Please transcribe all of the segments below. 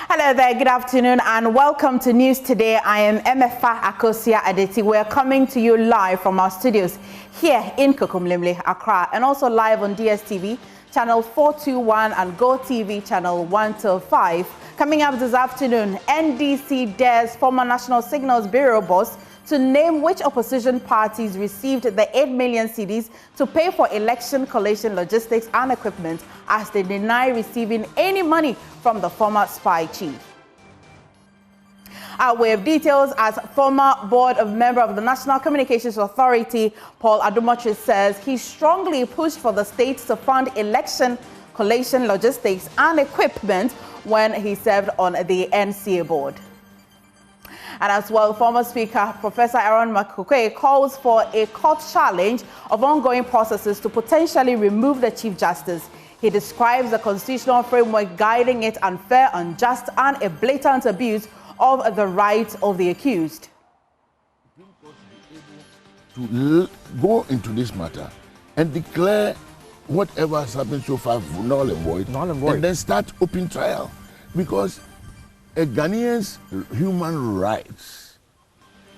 Hello there, good afternoon and welcome to News Today. I am Emefa Akosia Adeti. We are coming to you live from our studios here in Kokomlemle, Accra, and also live on DSTV, channel 421 and GoTV channel 125. Coming up this afternoon, NDC dares former National Signals Bureau boss to name which opposition parties received the 8 million cedis to pay for election collation logistics and equipment as they deny receiving any money from the former spy chief. We have details as former board member of the National Communications Authority, Paul Adumatric, says he strongly pushed for the state to fund election collation logistics and equipment when he served on the NCA board. And as well, former Speaker Professor Michael Quaye calls for a court challenge of ongoing processes to potentially remove the Chief Justice. He describes the constitutional framework guiding it unfair, unjust, and a blatant abuse of the rights of the accused. To go into this matter and declare whatever has happened so far null and void, and then start open trial, because a Ghanaian's human rights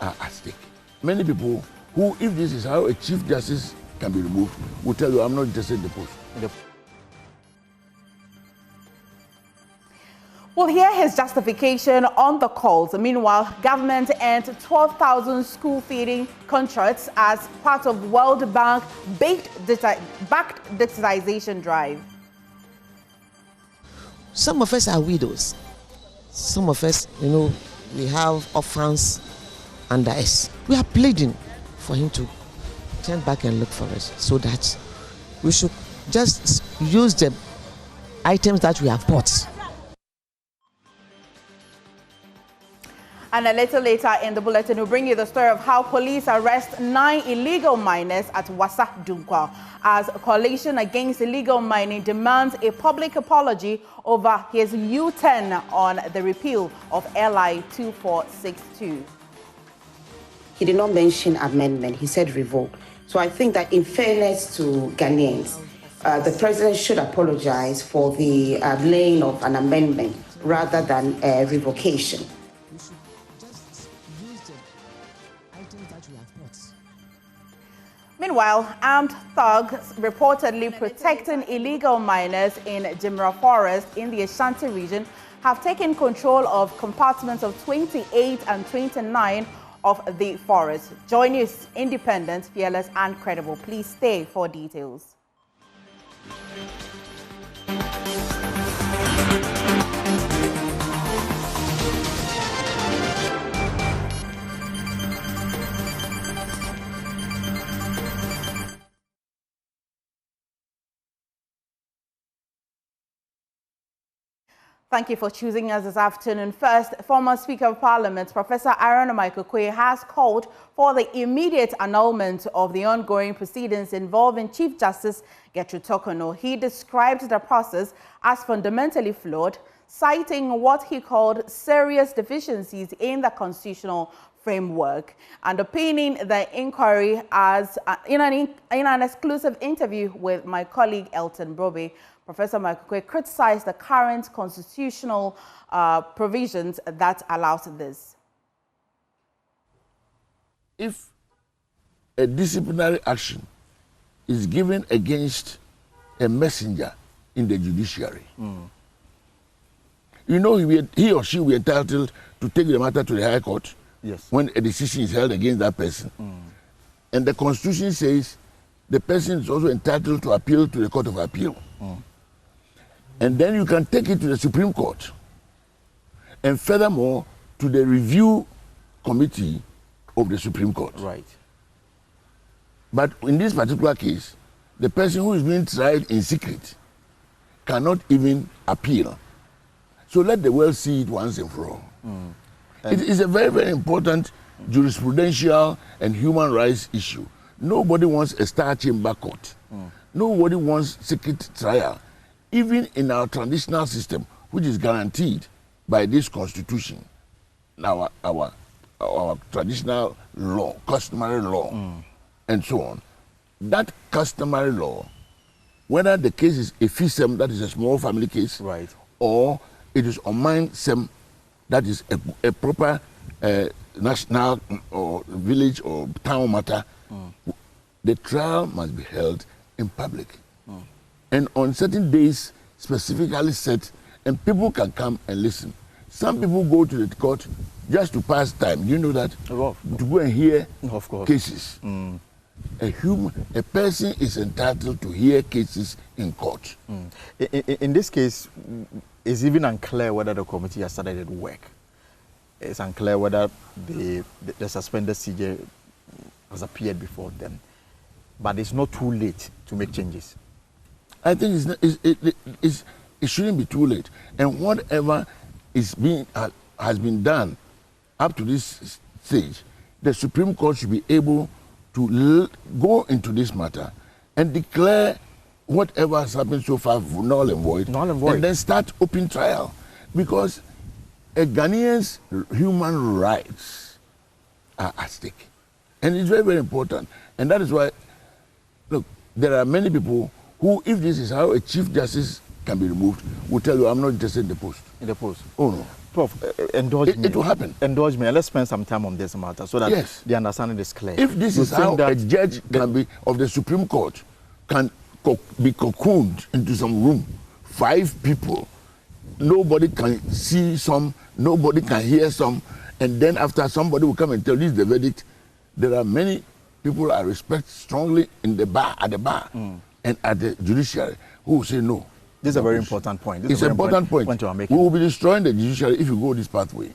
are at stake. Many people who, if this is how a Chief Justice can be removed, will tell you, I'm not interested in the post. We'll hear his justification on the calls. Meanwhile, government earned 12,000 school feeding contracts as part of World Bank-backed digitization drive. Some of us are widows. Some of us, we have orphans under us. We are pleading for him to turn back and look for us so that we should just use the items that we have bought. And a little later in the bulletin, we'll bring you the story of how police arrest 9 illegal miners at Wassa Dunkwa as Coalition Against Illegal Mining demands a public apology over his U-turn on the repeal of LI 2462. He did not mention amendment, he said revoke. So I think that in fairness to Ghanaians, the president should apologize for the laying of an amendment rather than revocation. Meanwhile, armed thugs reportedly protecting illegal miners in Jimra forest in the Ashanti region have taken control of compartments of 28 and 29 of the forest. JoyNews, independent, fearless, and credible. Please stay for details. Thank you for choosing us this afternoon. First, former Speaker of Parliament, Professor Michael Quaye, has called for the immediate annulment of the ongoing proceedings involving Chief Justice Gertrude Torkornoo. He described the process as fundamentally flawed, citing what he called serious deficiencies in the constitutional framework, and opining the inquiry as in an exclusive interview with my colleague Elton Brobe. Professor Michael Quaye criticized the current constitutional provisions that allows this. If a disciplinary action is given against a messenger in the judiciary, he or she will be entitled to take the matter to the High Court when a decision is held against that person. And the Constitution says the person is also entitled to appeal to the Court of Appeal. And then you can take it to the Supreme Court. And furthermore, to the review committee of the Supreme Court. Right. But in this particular case, the person who is being tried in secret cannot even appeal. So let the world see it once and for all. It is a very, very important jurisprudential and human rights issue. Nobody wants a star chamber court. Nobody wants secret trial. Even in our traditional system, which is guaranteed by this constitution, our traditional law, customary law, and so on, that customary law, whether the case is a FISM, that is a small family case, right, or it is Oman Sem, that is a proper national or village or town matter. The trial must be held in public. And on certain days specifically set, and people can come and listen. Some people go to the court just to pass time. You know that? To go and hear cases. A person is entitled to hear cases in court. In this case, it's even unclear whether the committee has started work. It's unclear whether the suspended CJ has appeared before them. But it's not too late to make changes. I think it shouldn't be too late. And whatever has been done up to this stage, the Supreme Court should be able to go into this matter and declare whatever has happened so far null and void, and then start open trial. Because a Ghanaian's human rights are at stake. And it's very, very important. And that is why, look, there are many people who, if this is how a Chief Justice can be removed, will tell you, I'm not interested in the post. In the post? Oh, no. Prof, indulge me. It will happen. Indulge me, and let's spend some time on this matter so that the understanding is clear. If this is how a judge can be, of the Supreme Court, can be cocooned into some room, 5 people, nobody can see some, nobody can hear some, and then after somebody will come and tell this is the verdict. There are many people I respect strongly in the bar, at the bar, and at the judiciary, who will say no. This is a very important point. It's an important point. We will be destroying the judiciary if you go this pathway.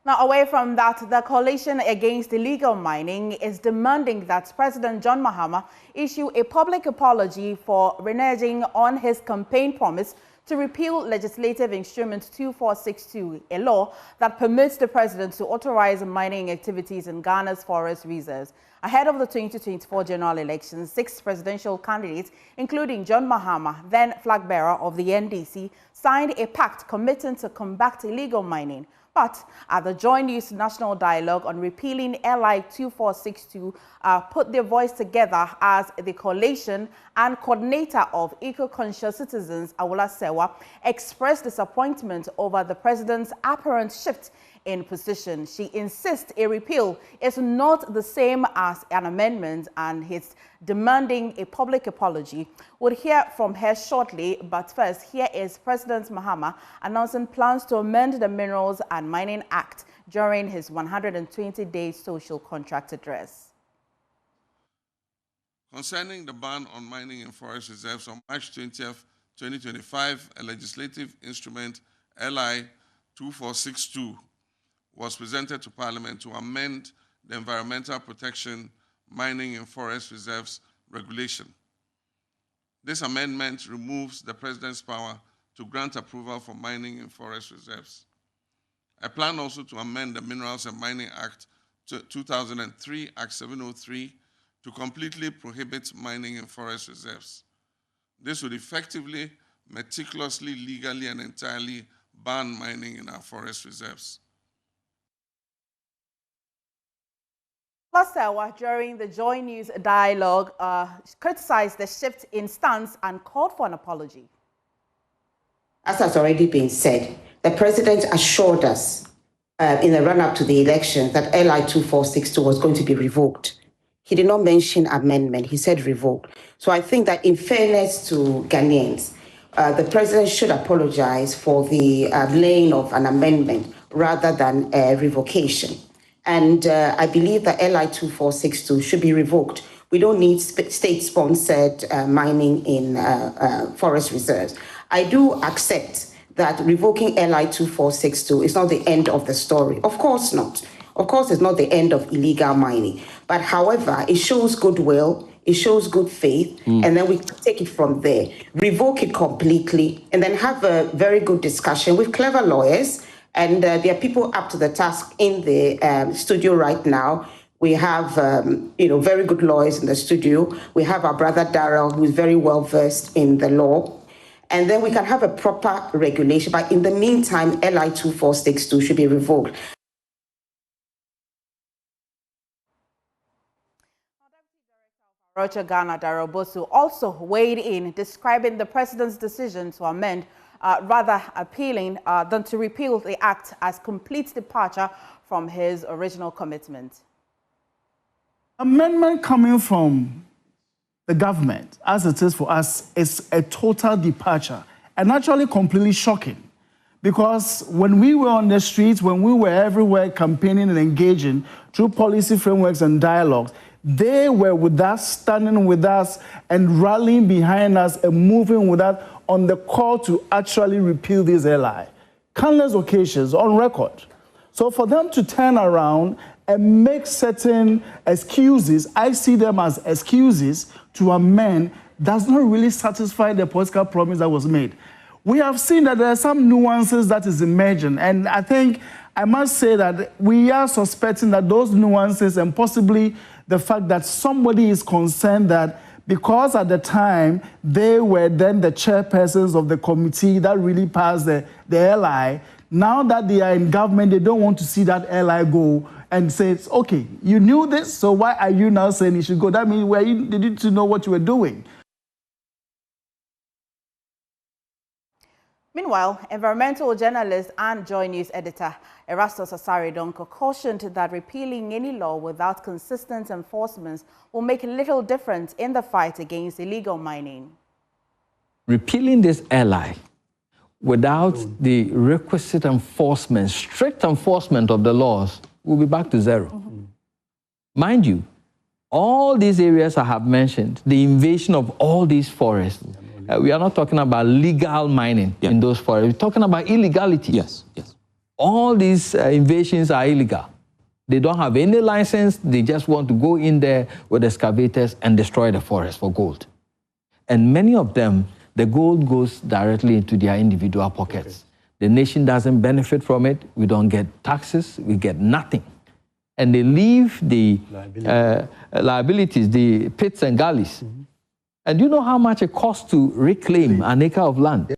Now, away from that, the Coalition Against Illegal Mining is demanding that President John Mahama issue a public apology for reneging on his campaign promise to repeal Legislative Instrument 2462, a law that permits the president to authorize mining activities in Ghana's forest reserves. Ahead of the 2024 general elections, 6 presidential candidates, including John Mahama, then flag bearer of the NDC, signed a pact committing to combat illegal mining. But at the JoyNews National Dialogue on repealing LI 2462 put their voice together as the coalition, and coordinator of Eco-Conscious Citizens, Awula Sewa, expressed disappointment over the president's apparent shift in position. She insists a repeal is not the same as an amendment and is demanding a public apology. We'll hear from her shortly, but first, here is President Mahama announcing plans to amend the Minerals and Mining Act during his 120-day social contract address. Concerning the ban on mining in forest reserves, on March 20th, 2025, a legislative instrument, LI 2462, was presented to Parliament to amend the Environmental Protection Mining in Forest Reserves Regulation. This amendment removes the President's power to grant approval for mining in forest reserves. I plan also to amend the Minerals and Mining Act 2003, Act 703, to completely prohibit mining in forest reserves. This would effectively, meticulously, legally, and entirely ban mining in our forest reserves. Sewa, during the JoyNews Dialogue, criticized the shift in stance and called for an apology. As has already been said, the president assured us in the run-up to the election that LI 2462 was going to be revoked. He did not mention amendment, he said revoked. So I think that in fairness to Ghanaians, the president should apologize for the laying of an amendment rather than a revocation. And I believe that LI 2462 should be revoked. We don't need state-sponsored mining in forest reserves. I do accept that revoking LI 2462 is not the end of the story. Of course not. Of course, it's not the end of illegal mining. But however, it shows goodwill, it shows good faith, and then we take it from there. Revoke it completely, and then have a very good discussion with clever lawyers. And there are people up to the task in the studio right now. We have, very good lawyers in the studio. We have our brother Darrell, who is very well versed in the law. And then we can have a proper regulation. But in the meantime, LI 2462 should be revoked. Ghana Dabosu also weighed in, describing the president's decision to amend, rather appealing than to repeal the act as complete departure from his original commitment. Amendment coming from the government, as it is for us, is a total departure and actually completely shocking. Because when we were on the streets, when we were everywhere campaigning and engaging through policy frameworks and dialogues, they were with us, standing with us and rallying behind us and moving with us on the call to actually repeal this LI. Countless occasions on record. So for them to turn around and make certain excuses, I see them as excuses to amend, does not really satisfy the political promise that was made. We have seen that there are some nuances that is emerging, and I think I must say that we are suspecting that those nuances and possibly the fact that somebody is concerned that because at the time they were then the chairpersons of the committee that really passed the LI, now that they are in government, they don't want to see that LI go and say, okay, you knew this, so why are you now saying it should go? That means you didn't know what you were doing. Meanwhile, environmental journalist and JoyNews editor Erastus Asare-Donko cautioned that repealing any law without consistent enforcement will make little difference in the fight against illegal mining. Repealing this LI without the requisite enforcement, strict enforcement of the laws, we'll be back to zero. Mind you, all these areas I have mentioned, the invasion of all these forests, we are not talking about legal mining in those forests. We're talking about illegality. Yes. All these invasions are illegal. They don't have any license. They just want to go in there with excavators and destroy the forest for gold. And many of them, the gold goes directly into their individual pockets. The nation doesn't benefit from it. We don't get taxes. We get nothing. And they leave the liabilities, the pits and gullies. And do you know how much it costs to reclaim an acre of land?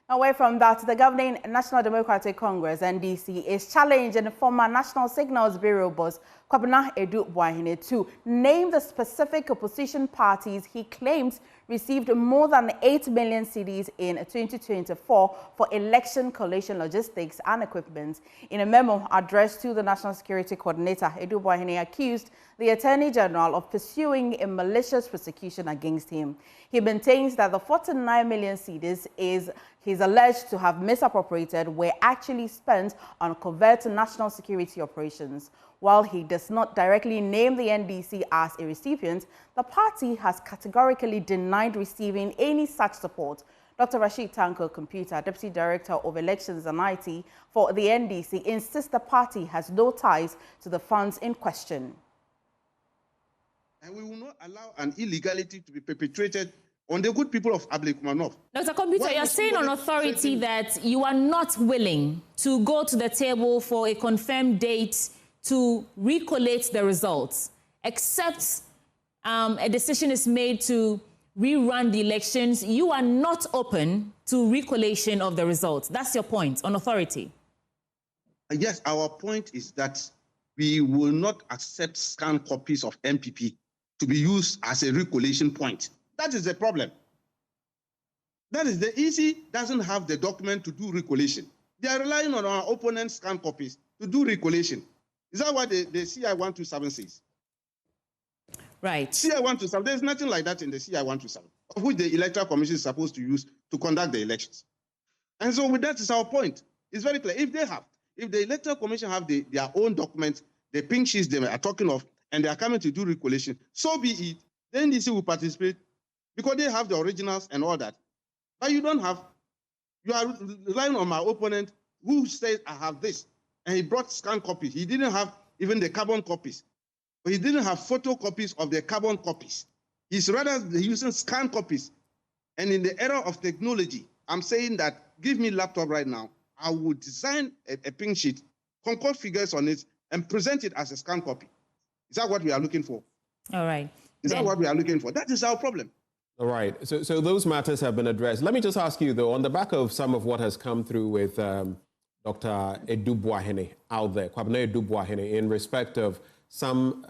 Away from that, the governing National Democratic Congress, NDC, is challenging former National Signals Bureau boss Kwabena Edu-Buahene to name the specific opposition parties he claims received more than 8 million cedis in 2024 for election collation logistics and equipment. In a memo addressed to the National Security Coordinator, Edu-Buahene accused the Attorney General of pursuing a malicious prosecution against him. He maintains that the 49 million cedis he's alleged to have misappropriated were actually spent on covert national security operations. While he does not directly name the NDC as a recipient, the party has categorically denied receiving any such support. Dr. Rashid Tetteh, Deputy Director of Elections and IT for the NDC, insists the party has no ties to the funds in question. And we will not allow an illegality to be perpetrated on the good people of Ablekumanov. Dr. Computer, you're saying on authority that you are not willing to go to the table for a confirmed date to recollate the results, except a decision is made to rerun the elections. You are not open to recollation of the results. That's your point on authority. Yes, our point is that we will not accept scanned copies of MPP to be used as a recollation point. That is the problem. That is the EC doesn't have the document to do recollation. They are relying on our opponent's scanned copies to do recollation. Is that what the CI-127 says? Right. CI-127, there's nothing like that in the CI-127, of which the Electoral Commission is supposed to use to conduct the elections. And so with that is our point. It's very clear. If the Electoral Commission have their own documents, the pink sheets they are talking of, and they are coming to do recollation, so be it. The NDC will participate because they have the originals and all that. But you don't have, you are relying on my opponent who says, I have this. And he brought scanned copies. He didn't have even the carbon copies. But he didn't have photocopies of the carbon copies. He's rather using scanned copies. And in the era of technology, I'm saying that give me laptop right now. I will design a pink sheet, concord figures on it, and present it as a scanned copy. Is that what we are looking for? All right. Is that what we are looking for? That is our problem. All right. So those matters have been addressed. Let me just ask you, though, on the back of some of what has come through with Dr. Edu-Buahene out there, Kwabena Edu-Buahene, in respect of some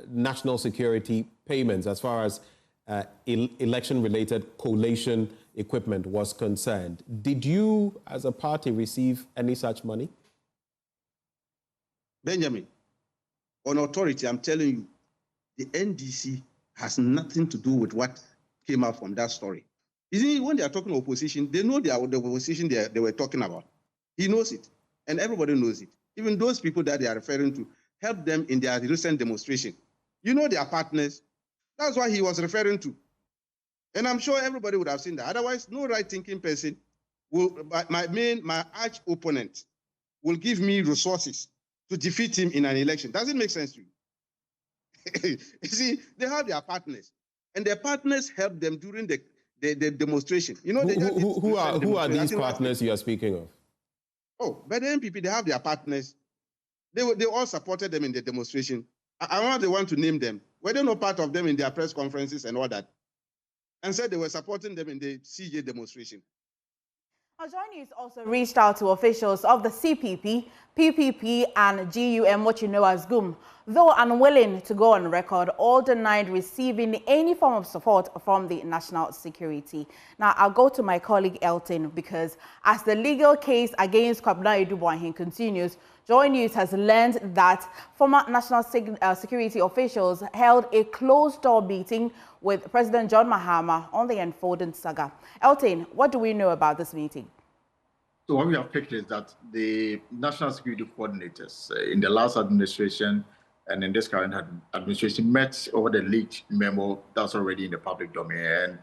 national security payments as far as election-related collation equipment was concerned. Did you, as a party, receive any such money? Benjamin, on authority, I'm telling you, the NDC has nothing to do with what came out from that story. You see, when they are talking opposition, they know the opposition they were talking about. He knows it, and everybody knows it. Even those people that they are referring to helped them in their recent demonstration. You know they are partners. That's what he was referring to. And I'm sure everybody would have seen that. Otherwise, no right-thinking person will, my arch opponent will give me resources to defeat him in an election. Does it make sense to you? You see, they have their partners, and their partners help them during the demonstration. You know, who are these partners you are speaking of? Oh, by the NPP, they have their partners. They all supported them in the demonstration. I want the one to name them. Were they not part of them in their press conferences and all that? And said they were supporting them in the CJ demonstration. JoyNews also reached out to officials of the CPP, PPP, and GUM, what you know as GUM. Though unwilling to go on record, all denied receiving any form of support from the national security. Now, I'll go to my colleague Elton, because as the legal case against Kwabena Adumatric continues, JoyNews has learned that former national security officials held a closed-door meeting with President John Mahama on the unfolding saga. Elton, what do we know about this meeting? So what we have picked is that the national security coordinators in the last administration and in this current administration met over the leaked memo that's already in the public domain, and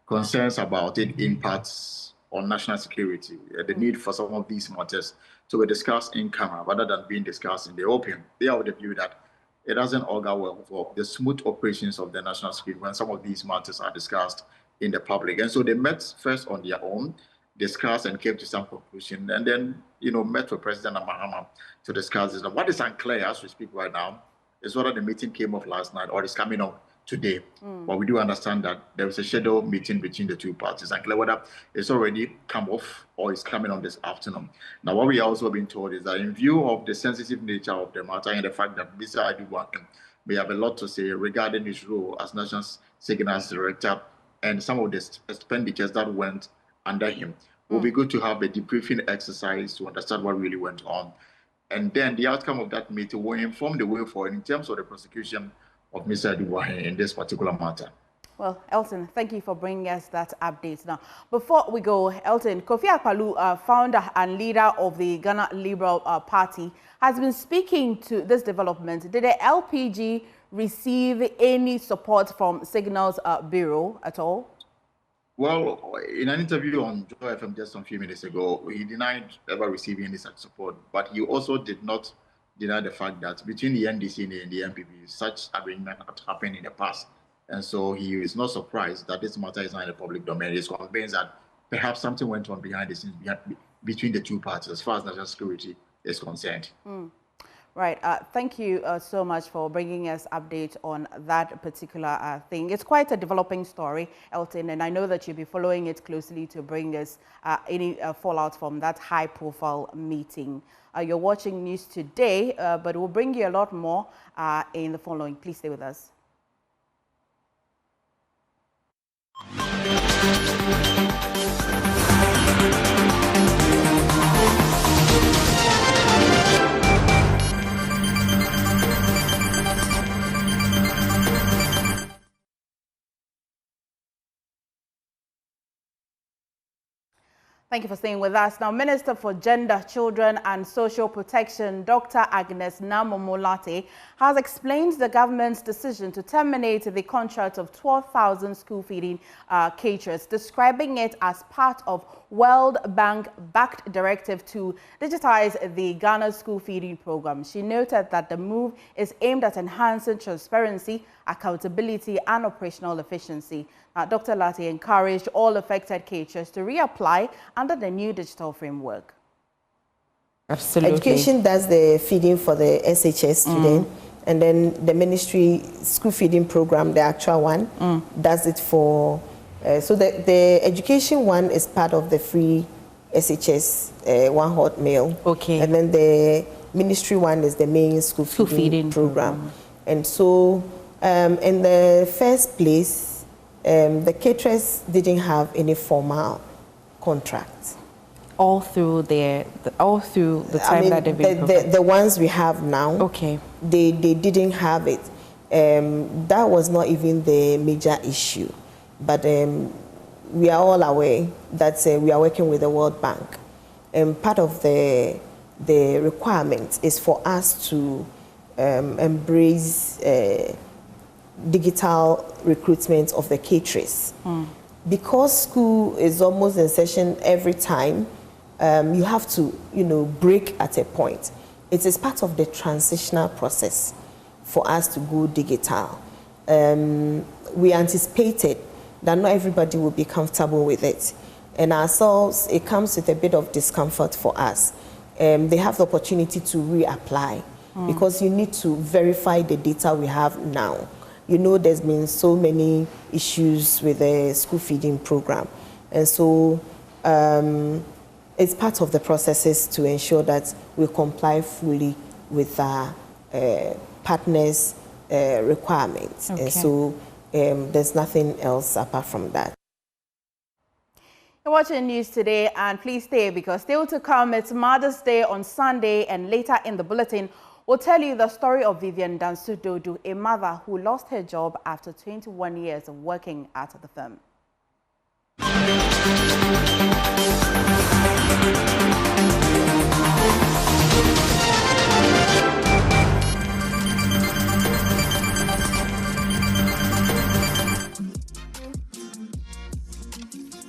concerns about its impacts on national security, the need for some of these matters to be discussed in camera rather than being discussed in the open. They are of the view that it doesn't augur well for the smooth operations of the national security when some of these matters are discussed in the public. And so they met first on their own, discussed and came to some conclusion, and then, met with President Mahama to discuss this. Now, what is unclear as we speak right now is whether the meeting came off last night or is coming up today. But we do understand that there is a scheduled meeting between the two parties. Unclear whether it's already come off or it's coming on this afternoon. Now, what we are also being told is that in view of the sensitive nature of the matter and the fact that Mr. Adumatric may have a lot to say regarding his role as National Signals Director and some of the expenditures that went under him, it will be good to have a debriefing exercise to understand what really went on. And then the outcome of that meeting will inform the way forward in terms of the prosecution of Mr. Adumatric in this particular matter. Well, Elton, thank you for bringing us that update. Now, before we go, Elton, Kofi Akpaloo, founder and leader of the Ghana Liberal Party, has been speaking to this development. Did the LPG receive any support from Signals Bureau at all? Well, in an interview on JoyNews just a few minutes ago, he denied ever receiving any such support, but he also did not deny the fact that between the NDC and the NPP, such arrangement had happened in the past. And so he is not surprised that this matter is not in the public domain. He's convinced that perhaps something went on behind the scenes between the two parties as far as national security is concerned. Right. Thank you so much for bringing us update on that particular thing. It's quite a developing story, Elton, and I know that you'll be following it closely to bring us any fallout from that high-profile meeting. You're watching News Today, but we'll bring you a lot more in the following. Please stay with us. Thank you for staying with us. Now, Minister for Gender, Children and Social Protection, Dr. Agnes Namomolate, has explained the government's decision to terminate the contract of 12,000 school feeding caterers, describing it as part of World Bank-backed directive to digitize the Ghana school feeding program. She noted that the move is aimed at enhancing transparency, accountability and operational efficiency. Dr. Latte encouraged all affected caterers to reapply under the new digital framework. Absolutely. Education does the feeding for the SHS student, and then the ministry school feeding program, the actual one, does it for... so the education one is part of the free SHS one hot meal. Okay. And then the Ministry one is the main school feeding program. And so in the first place, the caterers didn't have any formal contracts. All through the time that they've been the ones we have now, okay, they didn't have it. That was not even the major issue, but we are all aware that we are working with the World Bank, and part of the requirement is for us to embrace digital recruitment of the caterers. Because school is almost in session every time. You have to, break at a point. It is part of the transitional process for us to go digital. We anticipated that not everybody will be comfortable with it. And ourselves, it comes with a bit of discomfort for us. They have the opportunity to reapply because you need to verify the data we have now. There's been so many issues with the school feeding program. And so, it's part of the processes to ensure that we comply fully with our partners' requirements. Okay. And so there's nothing else apart from that. You're watching News Today, and please stay because still to come, it's Mother's Day on Sunday, and later in the bulletin, we'll tell you the story of Vivian Dansu-Dodu, a mother who lost her job after 21 years of working at the firm.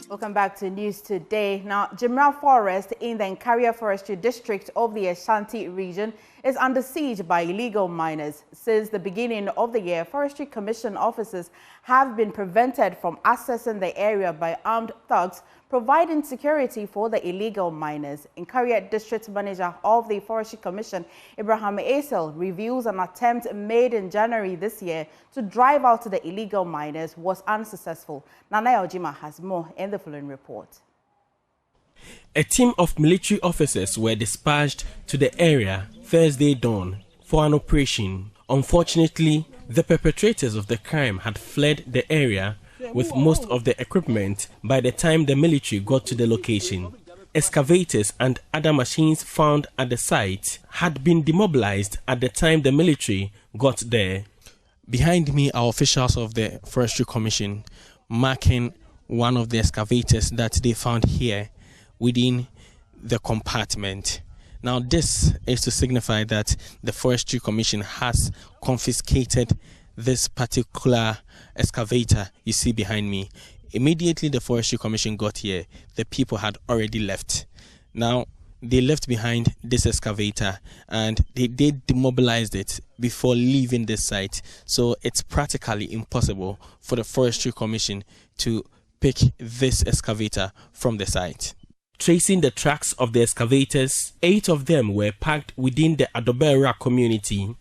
Welcome back to News Today. Now, Jimra Forest in the Nkaria Forestry District of the Ashanti region is under siege by illegal miners. Since the beginning of the year, Forestry Commission officers have been prevented from accessing the area by armed thugs, providing security for the illegal miners. Nkaria District Manager of the Forestry Commission, Ibrahim Aisel, reveals an attempt made in January this year to drive out the illegal miners was unsuccessful. Nana Ojima has more in the following report. A team of military officers were dispatched to the area Thursday dawn for an operation. Unfortunately, the perpetrators of the crime had fled the area with most of the equipment by the time the military got to the location. Excavators and other machines found at the site had been demobilized at the time the military got there. Behind me are officials of the Forestry Commission marking one of the excavators that they found here within the compartment. Now, this is to signify that the Forestry Commission has confiscated this particular excavator you see behind me. Immediately the Forestry Commission got here, the people had already left. Now, they left behind this excavator and they demobilized it before leaving this site. So it's practically impossible for the Forestry Commission to pick this excavator from the site. Tracing the tracks of the excavators, 8 of them were parked within the Adobera community.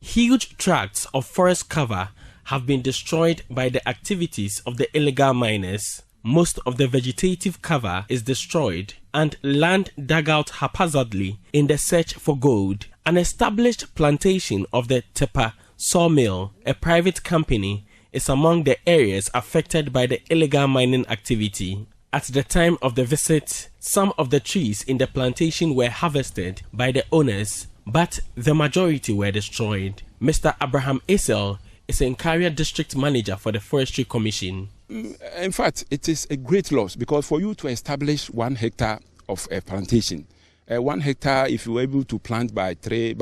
Huge tracts of forest cover have been destroyed by the activities of the illegal miners. Most of the vegetative cover is destroyed and land dug out haphazardly in the search for gold. An established plantation of the Tepa sawmill, a private company, is among the areas affected by the illegal mining activity. At the time of the visit, some of the trees in the plantation were harvested by the owners, but the majority were destroyed. Mr. Abraham Aisel is a Nkaria District Manager for the Forestry Commission. In fact, it is a great loss because for you to establish 1 hectare of a plantation, 1 hectare, if you were able to plant by 3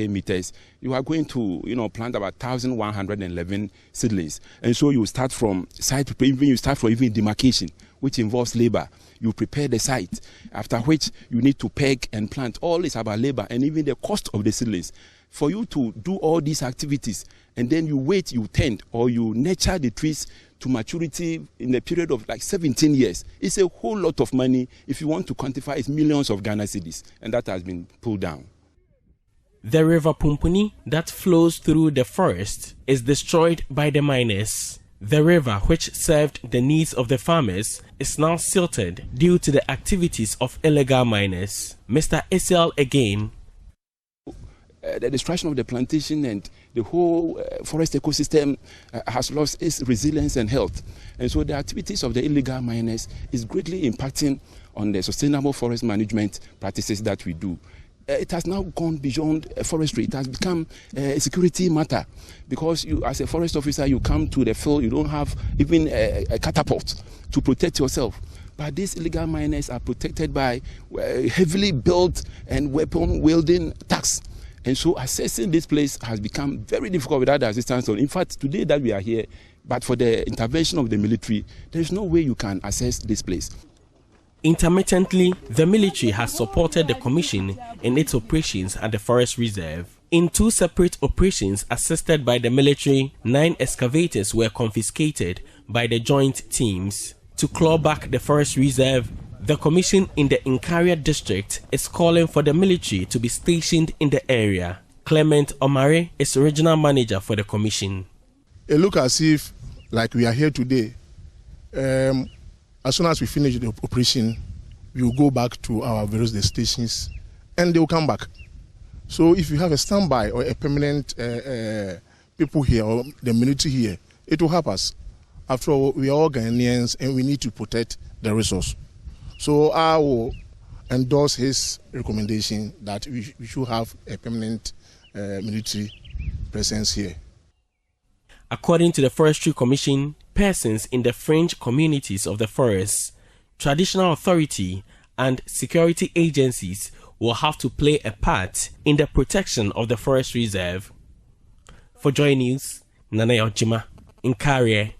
meters, you are going to, plant about 1,111 seedlings. And so you start from site, you start from even demarcation, which involves labor. You prepare the site, after which you need to peg and plant. All is about labor and even the cost of the seedlings. For you to do all these activities and then you wait, you tend or you nurture the trees to maturity in a period of like 17 years. It's a whole lot of money. If you want to quantify, it's millions of Ghana cedis, and that has been pulled down. The river Pumpuni that flows through the forest is destroyed by the miners. The river, which served the needs of the farmers, is now silted due to the activities of illegal miners. Mr. Aisel again. the destruction of the plantation and the whole forest ecosystem has lost its resilience and health. And so the activities of the illegal miners is greatly impacting on the sustainable forest management practices that we do. It has now gone beyond forestry. It has become a security matter, because you, as a forest officer, you come to the field, you don't have even a catapult to protect yourself. But these illegal miners are protected by heavily built and weapon-wielding attacks. And so assessing this place has become very difficult without the assistance. In fact, today that we are here, but for the intervention of the military, there is no way you can assess this place. Intermittently, the military has supported the Commission in its operations at the Forest Reserve. In 2 separate operations assisted by the military, 9 excavators were confiscated by the joint teams. To claw back the Forest Reserve, the Commission in the Inkaria district is calling for the military to be stationed in the area. Clement Omare is regional manager for the Commission. It looks as if, like we are here today, as soon as we finish the operation, we will go back to our various stations and they will come back. So if you have a standby or a permanent people here or the military here, it will help us. After all, we are all Ghanaians and we need to protect the resource. So I will endorse his recommendation that we should have a permanent military presence here. According to the Forestry Commission, persons in the fringe communities of the forest, traditional authority and security agencies will have to play a part in the protection of the forest reserve. For Joy News, Nana Jimra in Carrier.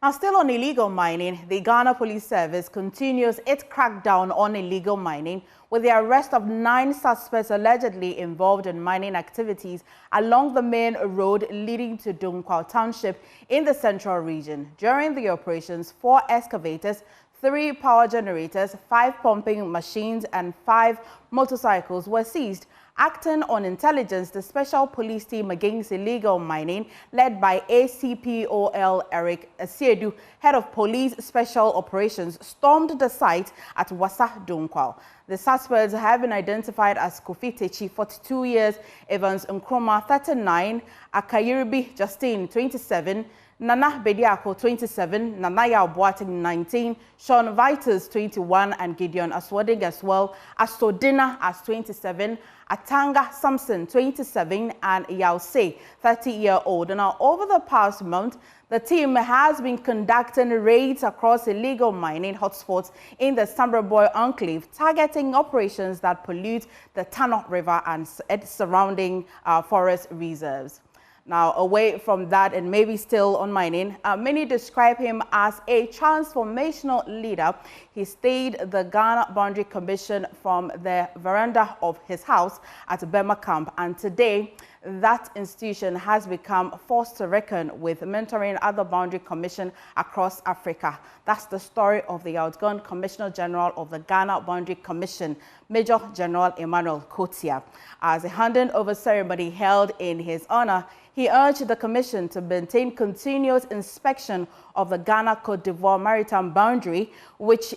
Now, still on illegal mining, the Ghana Police Service continues its crackdown on illegal mining with the arrest of 9 suspects allegedly involved in mining activities along the main road leading to Dunkwao Township in the central region. During the operations, 4 excavators, 3 power generators, 5 pumping machines and 5 motorcycles were seized. Acting on intelligence, the Special Police Team Against Illegal Mining, led by ACPOL Eric Asiedu, head of Police Special Operations, stormed the site at Wasa Dunkwao. The suspects have been identified as Kofi Techi, 42 years, Evans Nkrumah, 39, Akayiribi Justine, 27, Nana Bediako, 27, Nanaya Boateng, 19, Sean Vitus, 21, and Gideon Aswading as well, Asodina as 27, Atanga Samson, 27, and Yause, 30-year-old. Now, over the past month, the team has been conducting raids across illegal mining hotspots in the Sambraboy enclave, targeting operations that pollute the Tano River and its surrounding forest reserves. Now, away from that and maybe still on mining, many describe him as a transformational leader. He stayed the Ghana Boundary Commission from the veranda of his house at Bema Camp, and today that institution has become a force to reckon with, mentoring other boundary commission across Africa. That's the story of the outgone Commissioner General of the Ghana Boundary Commission, Major General Emmanuel Kotia. As a handing over ceremony held in his honor, he urged the Commission to maintain continuous inspection of the Ghana-Côte d'Ivoire maritime boundary, which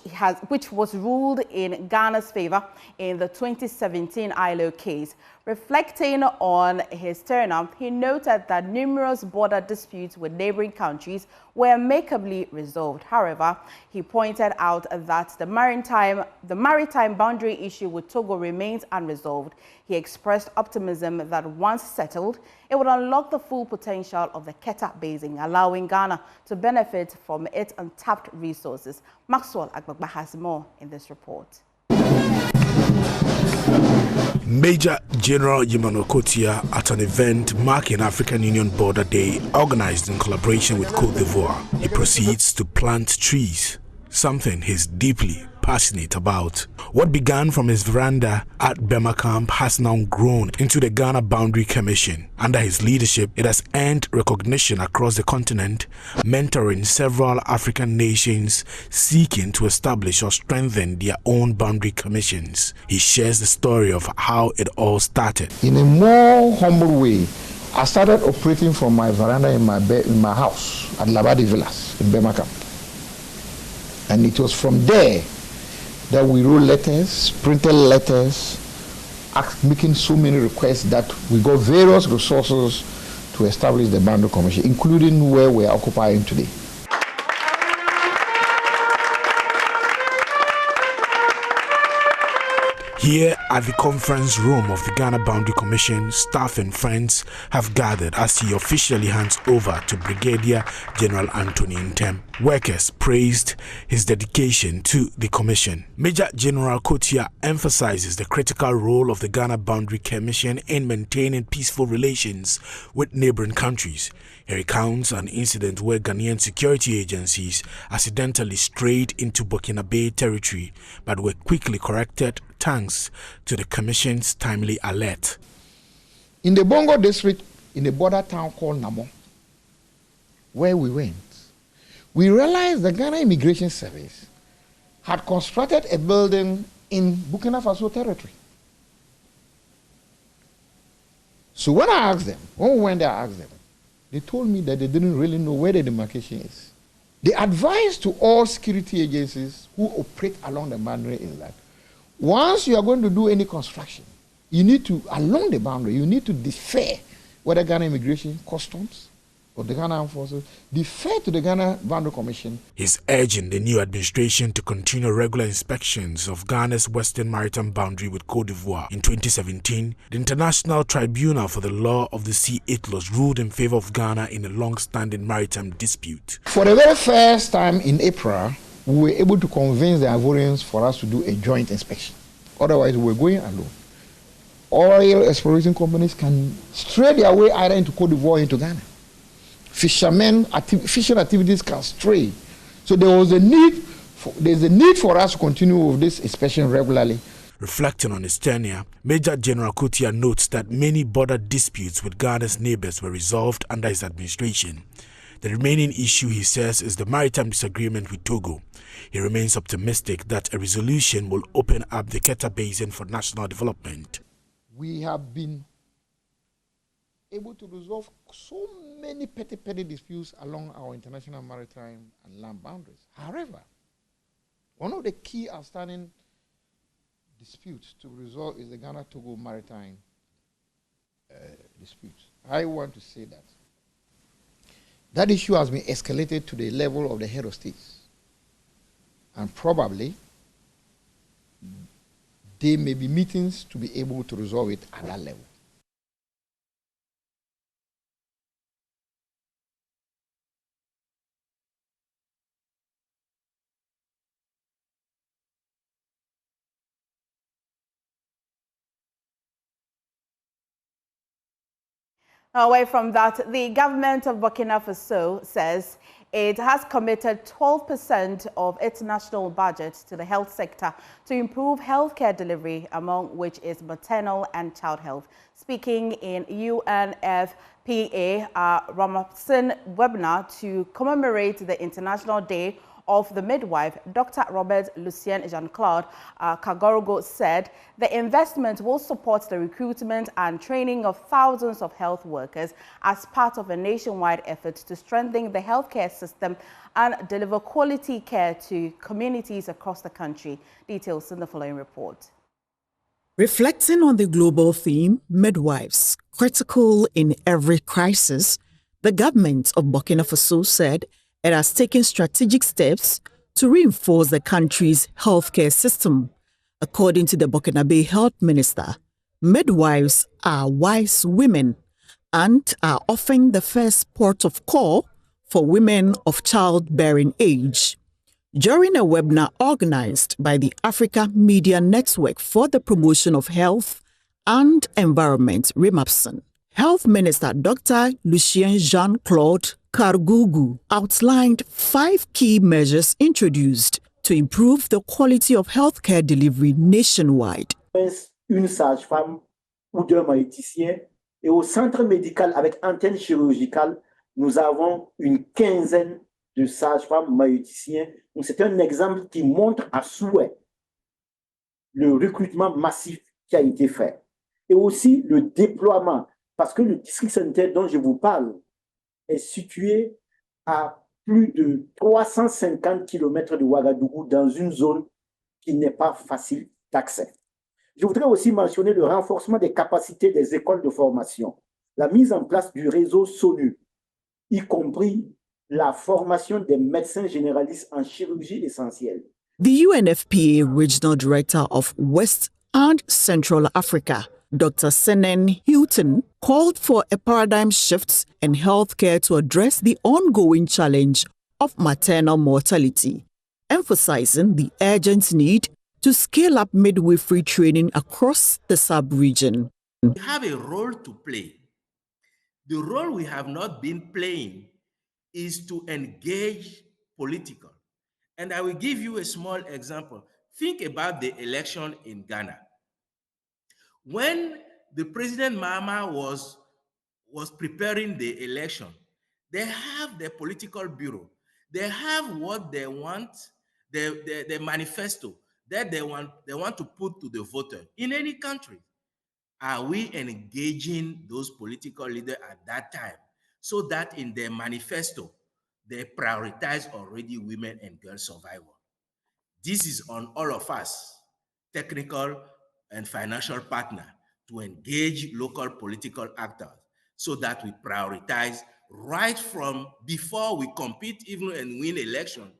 was ruled in Ghana's favor in the 2017 ILO case. Reflecting on his turn-up, he noted that numerous border disputes with neighboring countries were amicably resolved. However, he pointed out that the maritime boundary issue with Togo remains unresolved. He expressed optimism that once settled, it would unlock the full potential of the Keta Basin, allowing Ghana to benefit from its untapped resources. Maxwell Agbagba has more in this report. Major General Emmanuel Kotia at an event marking African Union Border Day organized in collaboration with Côte d'Ivoire. He proceeds to plant trees, something he's deeply passionate about. What began from his veranda at Bema Camp has now grown into the Ghana Boundary Commission. Under his leadership, it has earned recognition across the continent, mentoring several African nations seeking to establish or strengthen their own boundary commissions. He shares the story of how it all started. In a more humble way, I started operating from my veranda in my house at Labadi Villas in Bema Camp. And it was from there that we wrote letters, printed letters, making so many requests that we got various resources to establish the Boundary Commission, including where we are occupying today. Here at the conference room of the Ghana Boundary Commission, staff and friends have gathered as he officially hands over to Brigadier General Anthony Ntem. Workers praised his dedication to the commission. Major General Quaye emphasizes the critical role of the Ghana Boundary Commission in maintaining peaceful relations with neighboring countries. He recounts an incident where Ghanaian security agencies accidentally strayed into Burkinabe territory but were quickly corrected thanks to the Commission's timely alert. In the Bongo district, in a border town called Namo, where we went, we realized the Ghana Immigration Service had constructed a building in Burkina Faso territory. So when I asked them, when we went there, I asked them, they told me that they didn't really know where the demarcation is. The advice to all security agencies who operate along the boundary is that once you are going to do any construction, you need to, along the boundary, you need to defer whether Ghana Immigration, Customs, or the Ghana Armed Forces, defer to the Ghana Boundary Commission. He's urging the new administration to continue regular inspections of Ghana's western maritime boundary with Côte d'Ivoire. In 2017, the International Tribunal for the Law of the Sea (ITLOS) ruled in favor of Ghana in a long-standing maritime dispute. For the very first time in April, we were able to convince the Ivorians for us to do a joint inspection. Otherwise, we were going alone. Oil exploration companies can stray their way either into Côte d'Ivoire or into Ghana. Fishing activities can stray. So there's a need for us to continue with this inspection regularly. Reflecting on his tenure, Major General Quaye notes that many border disputes with Ghana's neighbors were resolved under his administration. The remaining issue, he says, is the maritime disagreement with Togo. He remains optimistic that a resolution will open up the Keta Basin for national development. We have been able to resolve so many petty disputes along our international maritime and land boundaries. However, one of the key outstanding disputes to resolve is the Ghana-Togo maritime dispute. I want to say that that issue has been escalated to the level of the head of states. And probably there may be meetings to be able to resolve it at that level. Away from that, the government of Burkina Faso says it has committed 12% of its national budget to the health sector to improve healthcare delivery, among which is maternal and child health. Speaking in UNFPA Ramaphosa webinar to commemorate the International Day of the Midwife, Dr. Robert Lucien Jean-Claude Kagorogo said the investment will support the recruitment and training of thousands of health workers as part of a nationwide effort to strengthen the healthcare system and deliver quality care to communities across the country. Details in the following report. Reflecting on the global theme, midwives, critical in every crisis, the government of Burkina Faso said it has taken strategic steps to reinforce the country's healthcare system. According to the Burkinabe health minister, midwives are wise women and are often the first port of call for women of childbearing age. During a webinar organized by the Africa Media Network for the Promotion of Health and Environment, REMAPSEN, Health Minister Dr. Lucien Jean-Claude Kagorogo outlined 5 key measures introduced to improve the quality of healthcare delivery nationwide. Une sage-femme ou 2 maïticiens, et au centre médical avec antenne chirurgicale, nous avons une quinzaine de sages-femmes maïticiens. Donc c'est un exemple qui montre à souhait le recrutement massif qui a été fait. Et aussi le déploiement, parce que le district sanitaire dont je vous parle est situé à plus de 350 km de Ouagadougou dans une zone qui n'est pas facile d'accès. Je voudrais aussi mentionner le renforcement des capacités des écoles de formation, la mise en place du réseau SONU, y compris la formation des médecins généralistes en chirurgie essentielle. The UNFPA Regional Director of West and Central Africa, Dr. Senen Hilton, called for a paradigm shift in healthcare to address the ongoing challenge of maternal mortality, emphasizing the urgent need to scale up midwifery training across the sub-region. We have a role to play. The role we have not been playing is to engage political. And I will give you a small example. Think about the election in Ghana. When the President Mahama was preparing the election, they have the political bureau. They have what they want, the manifesto that they want to put to the voter in any country. Are we engaging those political leaders at that time so that in their manifesto, they prioritize already women and girl survival? This is on all of us, technical and financial partner, to engage local political actors so that we prioritize right from before we compete even and win election.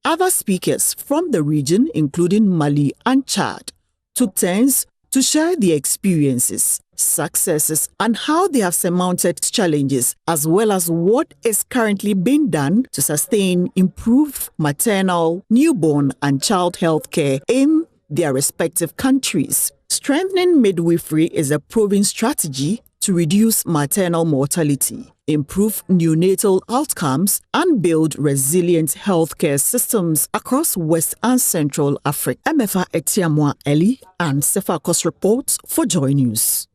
Other speakers from the region, including Mali and Chad, took turns to share their experiences, successes, and how they have surmounted challenges, as well as what is currently being done to sustain improved maternal, newborn, and child health care in their respective countries. Strengthening midwifery is a proven strategy to reduce maternal mortality, improve neonatal outcomes, and build resilient healthcare systems across West and Central Africa. MFA Etiamwa Eli and Sefakos reports for Joy News.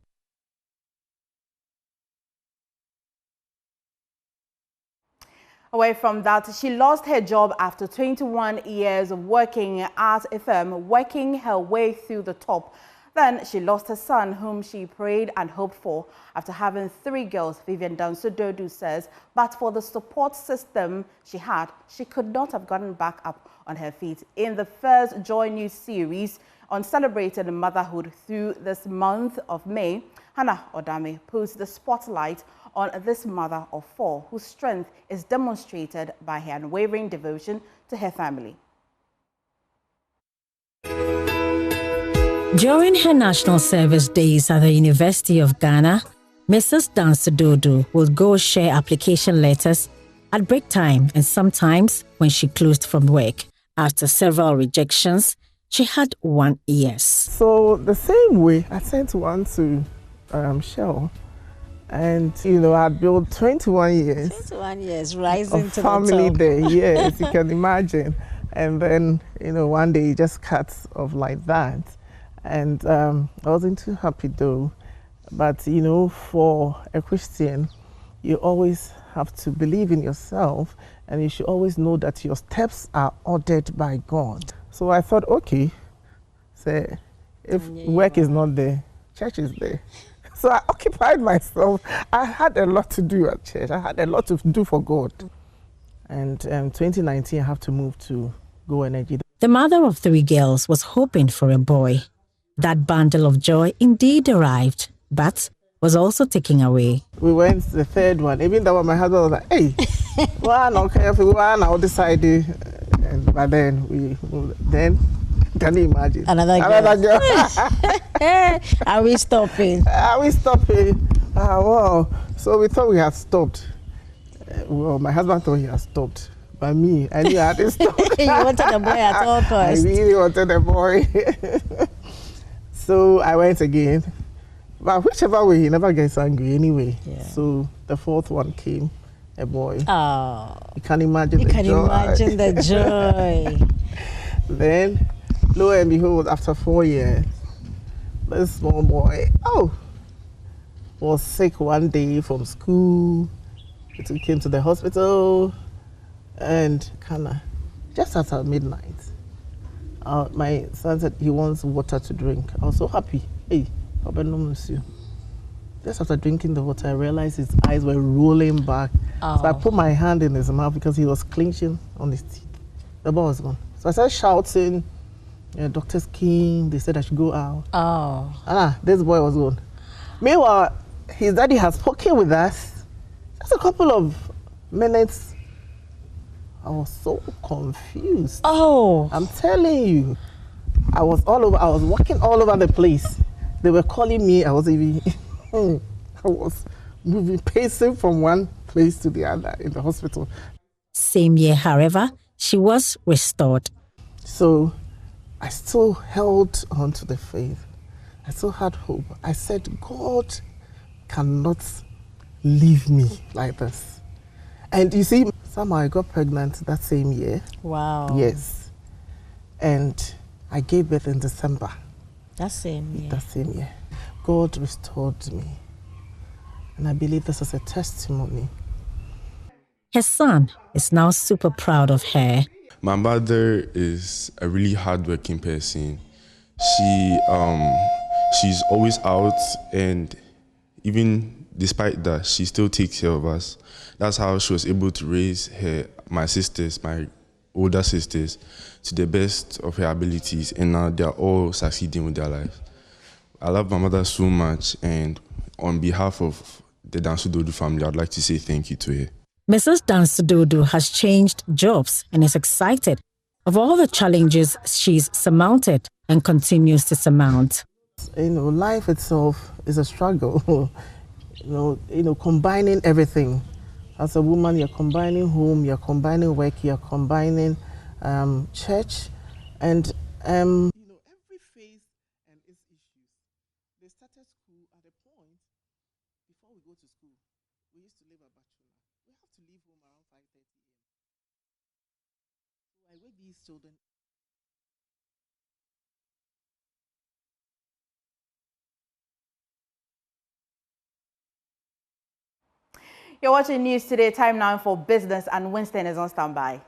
Away from that, she lost her job after 21 years of working at a firm, working her way through the top. Then she lost her son, whom she prayed and hoped for after having 3 girls, Vivian Dabosu says. But for the support system she had, she could not have gotten back up on her feet. In the first Joy News series on celebrating motherhood through this month of May, Hannah Odame puts the spotlight on this mother of 4 whose strength is demonstrated by her unwavering devotion to her family. During her national service days at the University of Ghana, Mrs. Dabosu would go share application letters at break time and sometimes when she closed from work. After several rejections, she had 1 yes. So the same way, I sent one to Shell. And, you know, I built 21 years. 21 years, rising of to family the top. there, yes, you can imagine. And then, you know, one day it just cuts off like that. And I wasn't too happy though. But, you know, for a Christian, you always have to believe in yourself and you should always know that your steps are ordered by God. So I thought, okay, so if work is not there, church is there. So I occupied myself. I had a lot to do at church. I had a lot to do for God. And 2019, I have to move to Go Energy. The mother of 3 girls was hoping for a boy. That bundle of joy indeed arrived, but was also taken away. We went to the 3rd one. Even that one, my husband was like, hey, one okay, one I'll decide. But then can you imagine? Another girl. Are we stopping? Are we stopping? Wow. So we thought we had stopped. Well, my husband thought he had stopped. But me, I knew I hadn't stopped. You wanted a boy at all costs. I really wanted a boy. So I went again. But whichever way, he never gets angry anyway. Yeah. So the 4th one came, a boy. Oh. You can imagine the joy. You can imagine the joy. Then, lo and behold, after 4 years, this small boy, was sick one day from school. We took him to the hospital, and just after midnight, my son said he wants water to drink. I was so happy. Hey, just after drinking the water, I realized his eyes were rolling back. So I put my hand in his mouth because he was clenching on his teeth. The ball was gone. So I started shouting, doctors came, they said I should go out. Oh. This boy was gone. Meanwhile, his daddy has spoken with us. Just a couple of minutes. I was so confused. Oh. I'm telling you. I was walking all over the place. They were calling me. I was even, I was moving, pacing from one place to the other in the hospital. Same year, however, she was restored. So I still held on to the faith. I still had hope. I said, God cannot leave me like this. And you see, somehow I got pregnant that same year. Wow. Yes. And I gave birth in December. That same year. That same year. God restored me. And I believe this is a testimony. Her son is now super proud of her. My mother is a really hardworking person. She's always out, and even despite that, she still takes care of us. That's how she was able to raise my sisters, my older sisters, to the best of her abilities, and now they're all succeeding with their lives. I love my mother so much, and on behalf of the Dansudodu family, I'd like to say thank you to her. Mrs. Dansudodu has changed jobs and is excited of all the challenges she's surmounted and continues to surmount. Life itself is a struggle. Combining everything. As a woman, you're combining home, you're combining work, you're combining church, and every phase and its issues. They started school at a point before we go to school. We used to live at Bachelor. We have to leave home around 5:30 a.m. So I wake these children. You're watching News Today. Time now for business, and Winston is on standby.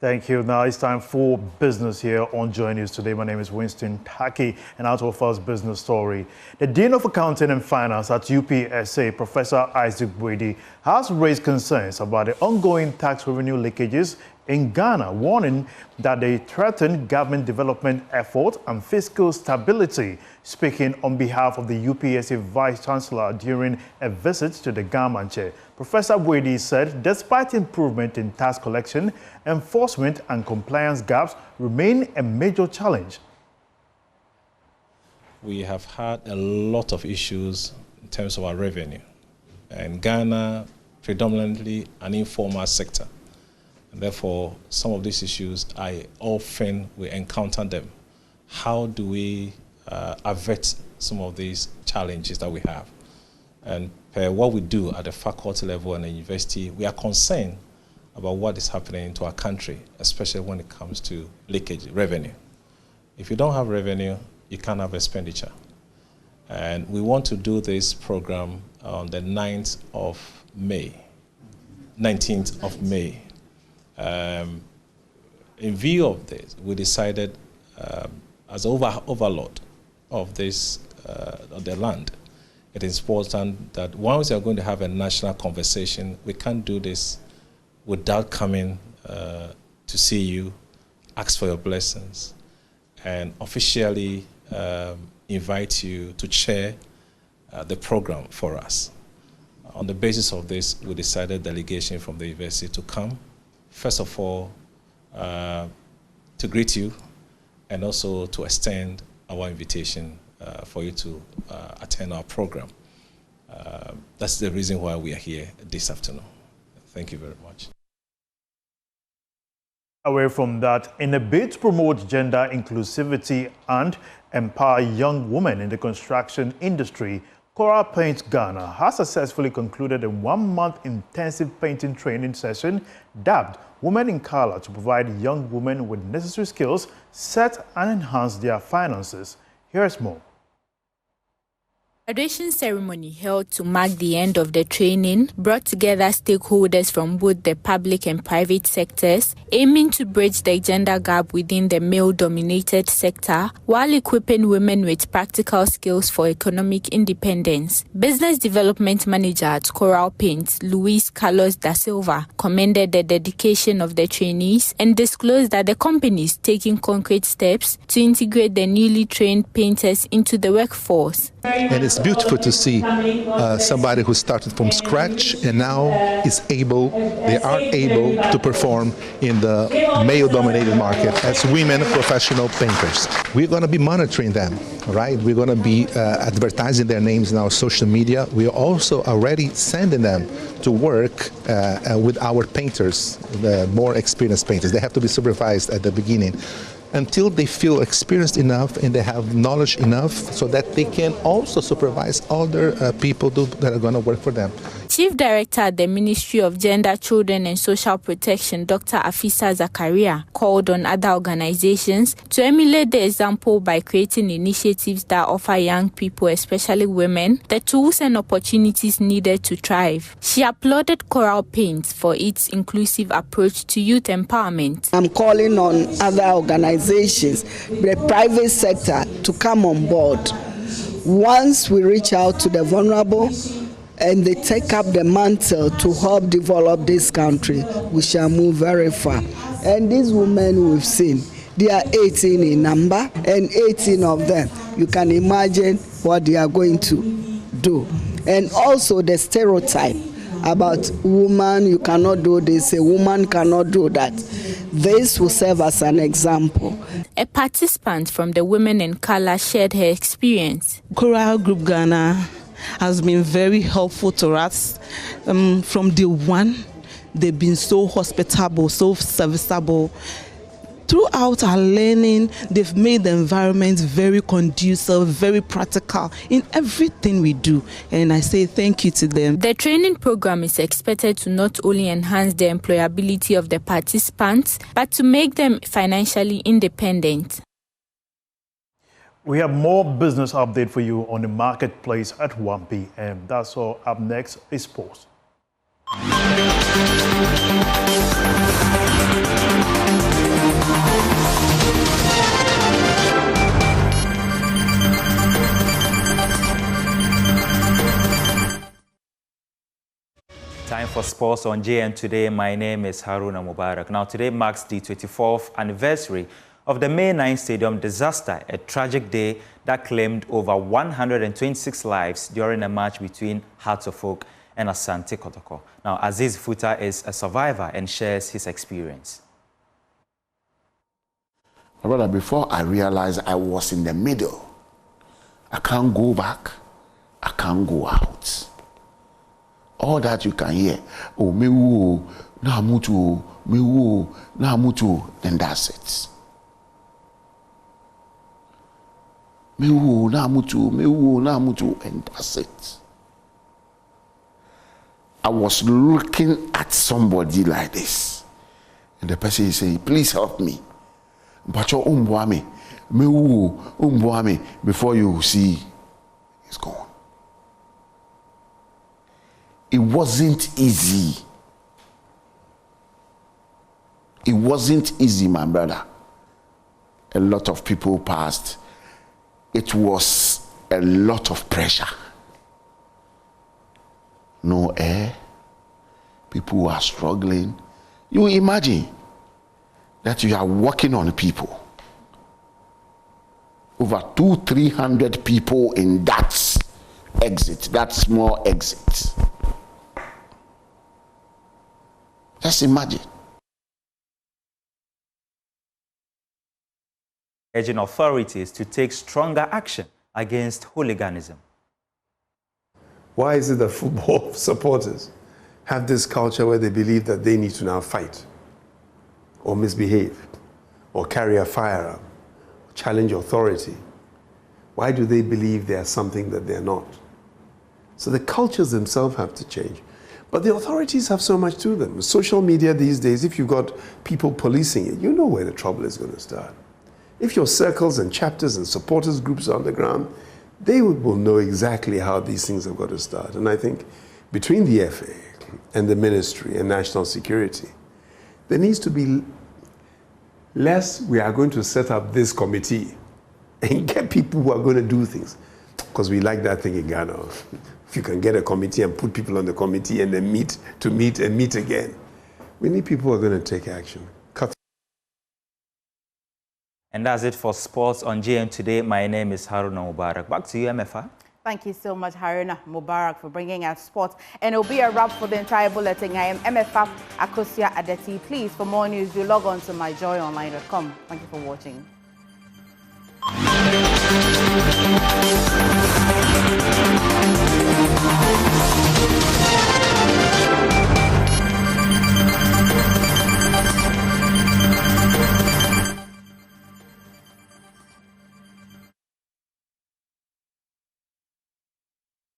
Thank you. Now it's time for business here on JoyNews Today. My name is Winston Taki, and out of our first business story. The Dean of Accounting and Finance at UPSA, Professor Isaac Boydi, has raised concerns about the ongoing tax revenue leakages in Ghana, warning that they threaten government development effort and fiscal stability. Speaking on behalf of the UPSA Vice Chancellor during a visit to the Gamanche, Professor Boydi said despite improvement in tax collection, enforcement and compliance gaps remain a major challenge. We have had a lot of issues in terms of our revenue. In Ghana, predominantly an informal sector. And therefore, some of these issues, we encounter them. How do we avert some of these challenges that we have? And what we do at the faculty level and the university, we are concerned about what is happening to our country, especially when it comes to leakage revenue. If you don't have revenue, you can't have expenditure. And we want to do this program on the 19th of May. In view of this, we decided as overlord of this, of the land, it is important that once we are going to have a national conversation, we can't do this without coming to see you, ask for your blessings, and officially invite you to chair the program for us. On the basis of this, we decided delegation from the university to come. First of all, to greet you and also to extend our invitation for you to attend our program. That's the reason why we are here this afternoon. Thank you very much. Away from that, in a bid to promote gender inclusivity and empower young women in the construction industry, Coral Paint Ghana has successfully concluded a one-month intensive painting training session dubbed Women in Color to provide young women with necessary skills, set and enhance their finances. Here's more. Graduation ceremony held to mark the end of the training brought together stakeholders from both the public and private sectors, aiming to bridge the gender gap within the male-dominated sector while equipping women with practical skills for economic independence. Business Development Manager at Coral Paints, Luis Carlos da Silva, commended the dedication of the trainees and disclosed that the company is taking concrete steps to integrate the newly trained painters into the workforce. And it's beautiful to see somebody who started from scratch and now they are able to perform in the male-dominated market as women professional painters. We're going to be monitoring them, right? We're going to be advertising their names in our social media. We are also already sending them to work with our painters, the more experienced painters. They have to be supervised at the beginning until they feel experienced enough and they have knowledge enough so that they can also supervise other people that are going to work for them. Chief Director at the Ministry of Gender, Children and Social Protection, Dr. Afisa Zakaria, called on other organizations to emulate the example by creating initiatives that offer young people, especially women, the tools and opportunities needed to thrive. She applauded Coral Paints for its inclusive approach to youth empowerment. I'm calling on other organizations, the private sector, to come on board. Once we reach out to the vulnerable, and they take up the mantle to help develop this country, we shall move very far. And these women we've seen, they are 18 in number, and 18 of them, you can imagine what they are going to do. And also the stereotype about woman, you cannot do this, a woman cannot do that. This will serve as an example. A participant from the Women in Color shared her experience. Coral Group Ghana has been very helpful to us from day one. They've been so hospitable, so serviceable. Throughout our learning, they've made the environment very conducive, very practical in everything we do. And I say thank you to them. The training program is expected to not only enhance the employability of the participants, but to make them financially independent. We have more business update for you on the marketplace at 1 p.m. That's all. Up next is sports. Time for sports on JN Today. My name is Haruna Mubarak. Now, today marks the 24th anniversary of the May 9 Stadium disaster, a tragic day that claimed over 126 lives during a match between Hearts of Oak and Asante Kotoko. Now, Aziz Futa is a survivor and shares his experience. Brother, before I realized I was in the middle, I can't go back, I can't go out. All that you can hear, oh, me woo, na mutu, me woo, na mutu, and that's it. Me woo, na mutu, and that's it. I was looking at somebody like this, and the person is saying, please help me. But you me woo, before you see, it's gone. It wasn't easy. It wasn't easy, my brother. A lot of people passed. It was a lot of pressure. No air. People are struggling. You imagine that you are working on people. Over 200-300 people in that exit, that small exit. Just imagine. Urging authorities to take stronger action against hooliganism. Why is it that football supporters have this culture where they believe that they need to now fight or misbehave or carry a firearm, or challenge authority? Why do they believe they are something that they're not? So the cultures themselves have to change. But the authorities have so much to them. Social media these days, if you've got people policing it, you know where the trouble is going to start. If your circles and chapters and supporters groups are on the ground, they will know exactly how these things have got to start. And I think between the FA and the Ministry and National Security, there needs to be less, we are going to set up this committee and get people who are going to do things. Because we like that thing in Ghana. If you can get a committee and put people on the committee and then meet again. We need people who are going to take action. And that's it for sports on JM Today. My name is Haruna Mubarak. Back to you, MFA. Thank you so much, Haruna Mubarak, for bringing us sports. And it'll be a wrap for the entire bulletin. I am MFA Akosia Adeti. Please, for more news, do log on to myjoyonline.com. Thank you for watching.